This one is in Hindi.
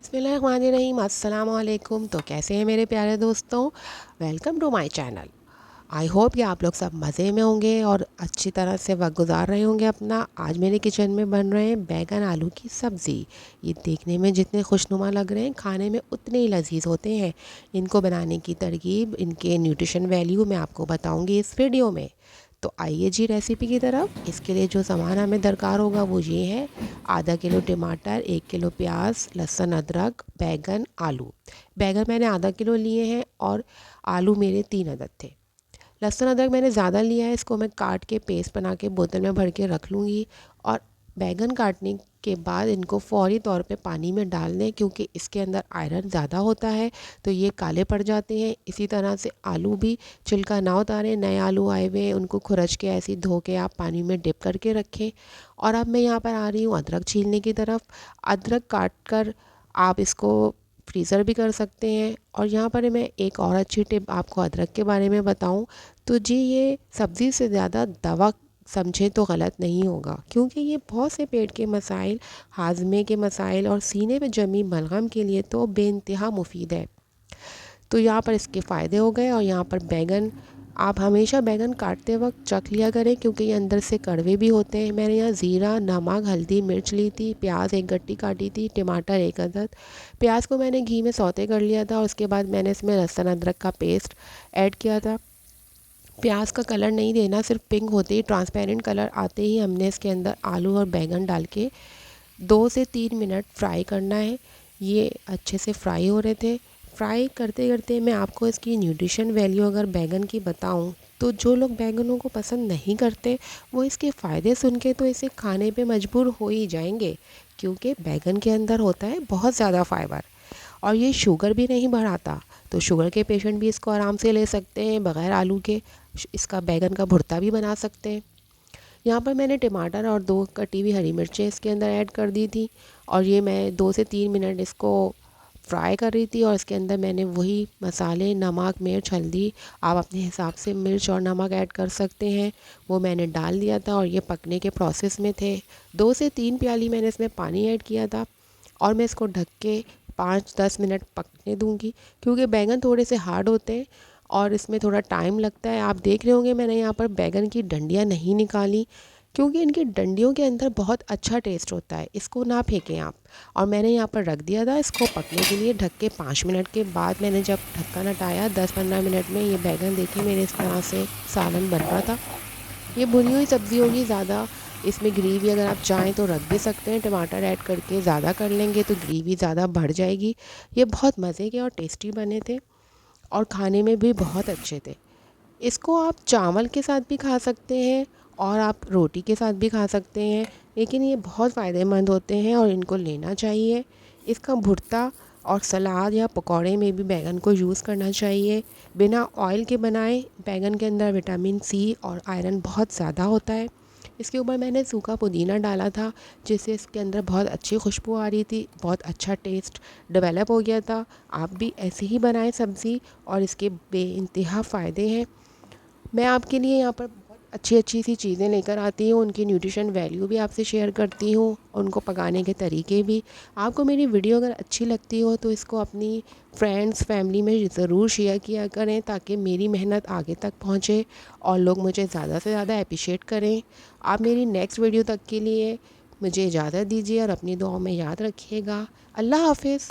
बिस्मिल्लाहिर्रहमानिर्रहीम, अस्सलाम वालेकुम। तो कैसे हैं मेरे प्यारे दोस्तों, welcome to my channel. I hope कि आप लोग सब मज़े में होंगे और अच्छी तरह से वक्त गुजार रहे होंगे अपना। आज मेरे किचन में बन रहे हैं बैगन आलू की सब्ज़ी। ये देखने में जितने खुशनुमा लग रहे हैं, खाने में उतने ही लजीज होते हैं। इनको बनाने की तरकीब, इनके न्यूट्रिशन वैल्यू मैं आपको बताऊँगी इस वीडियो में। तो आइए जी रेसिपी की तरफ। इसके लिए जो सामान हमें दरकार होगा वो ये है: आधा किलो टमाटर, 1 किलो प्याज, लहसुन, अदरक, बैगन, आलू। बैगन मैंने आधा किलो लिए हैं और आलू मेरे 3 अदद थे। लहसुन अदरक मैंने ज़्यादा लिया है, इसको मैं काट के पेस्ट बना के बोतल में भर के रख लूँगी। और बैगन काटने के बाद इनको फ़ौरी तौर पे पानी में डाल दें, क्योंकि इसके अंदर आयरन ज़्यादा होता है तो ये काले पड़ जाते हैं। इसी तरह से आलू भी छिलका ना उतारें, नए आलू आए हुए हैं उनको खुरच के ऐसे ही धो के आप पानी में डिप करके रखें। और अब मैं यहाँ पर आ रही हूँ अदरक छीलने की तरफ। अदरक काट कर आप इसको फ्रीज़र भी कर सकते हैं। और यहाँ पर मैं एक और अच्छी टिप आपको अदरक के बारे में बताऊँ तो जी, ये सब्ज़ी से ज़्यादा दवा समझे तो गलत नहीं होगा, क्योंकि ये बहुत से पेट के मसाइल, हाजमे के मसाइल और सीने में जमी बलगम के लिए तो बेइंतहा मुफीद है। तो यहाँ पर इसके फ़ायदे हो गए। और यहाँ पर बैगन, आप हमेशा बैगन काटते वक्त चख लिया करें, क्योंकि ये अंदर से कड़वे भी होते हैं। मैंने यहाँ ज़ीरा, नमक, हल्दी, मिर्च ली थी, प्याज एक गट्टी काटी थी, टमाटर 1 अदद। प्याज को मैंने घी में सौते कर लिया था और उसके बाद मैंने इसमें लहसुन अदरक का पेस्ट ऐड किया था। प्याज का कलर नहीं देना, सिर्फ पिंक होते ही, ट्रांसपेरेंट कलर आते ही हमने इसके अंदर आलू और बैगन डाल के 2 से 3 मिनट फ्राई करना है। ये अच्छे से फ्राई हो रहे थे। फ्राई करते करते मैं आपको इसकी न्यूट्रिशन वैल्यू अगर बैगन की बताऊं, तो जो लोग बैगनों को पसंद नहीं करते वो इसके फ़ायदे सुन के तो इसे खाने पे मजबूर हो ही जाएंगे, क्योंकि बैगन के अंदर होता है बहुत ज़्यादा फाइबर। और ये शुगर भी नहीं बढ़ाता, तो शुगर के पेशेंट भी इसको आराम से ले सकते हैं बग़ैर आलू के। इसका बैगन का भुर्ता भी बना सकते हैं। यहाँ पर मैंने टमाटर और 2 कटी हुई हरी मिर्चें इसके अंदर ऐड कर दी थी। और ये मैं 2 से 3 मिनट इसको फ्राई कर रही थी। और इसके अंदर मैंने वही मसाले, नमक, मिर्च, हल्दी, आप अपने हिसाब से मिर्च और नमक ऐड कर सकते हैं, वो मैंने डाल दिया था। और ये पकने के प्रोसेस में थे। 2 से 3 प्याली मैंने इसमें पानी ऐड किया था। और मैं इसको ढक के 5-10 मिनट पकने दूंगी, क्योंकि बैगन थोड़े से हार्ड होते हैं और इसमें थोड़ा टाइम लगता है। आप देख रहे होंगे मैंने यहाँ पर बैगन की डंडियाँ नहीं निकाली, क्योंकि इनकी डंडियों के अंदर बहुत अच्छा टेस्ट होता है, इसको ना फेंकें आप। और मैंने यहाँ पर रख दिया था इसको पकने के लिए ढक के। 5 मिनट के बाद मैंने जब ढक्कन हटाया, 10-15 मिनट में ये बैगन देखिए मेरे इस तरह से सालन बन रहा था। ये भुनी हुई सब्ज़ी होगी ज़्यादा। इसमें ग्रेवी अगर आप चाहें तो रख भी सकते हैं, टमाटर ऐड करके ज़्यादा कर लेंगे तो ग्रेवी ज़्यादा बढ़ जाएगी। ये बहुत मज़े के और टेस्टी बने थे और खाने में भी बहुत अच्छे थे। इसको आप चावल के साथ भी खा सकते हैं और आप रोटी के साथ भी खा सकते हैं, लेकिन ये बहुत फ़ायदेमंद होते हैं और इनको लेना चाहिए। इसका भुर्ता और सलाद या पकौड़े में भी बैगन को यूज़ करना चाहिए। बिना ऑयल के बनाएं। बैगन के अंदर विटामिन सी और आयरन बहुत ज़्यादा होता है। इसके ऊपर मैंने सूखा पुदीना डाला था, जिससे इसके अंदर बहुत अच्छी खुशबू आ रही थी, बहुत अच्छा टेस्ट डेवलप हो गया था। आप भी ऐसे ही बनाएं सब्ज़ी और इसके बेइंतहा फ़ायदे हैं। मैं आपके लिए यहाँ पर बहुत अच्छी अच्छी सी चीज़ें लेकर आती हूँ, उनकी न्यूट्रिशन वैल्यू भी आपसे शेयर करती हूँ, उनको पकाने के तरीके भी। आपको मेरी वीडियो अगर अच्छी लगती हो तो इसको अपनी फ्रेंड्स, फैमिली में ज़रूर शेयर किया करें, ताकि मेरी मेहनत आगे तक पहुँचे और लोग मुझे ज़्यादा से ज़्यादा अप्रिशिएट करें। आप मेरी नेक्स्ट वीडियो तक के लिए मुझे इजाज़त दीजिए और अपनी दुआओं में याद रखिएगा। अल्लाह हाफ़िज़।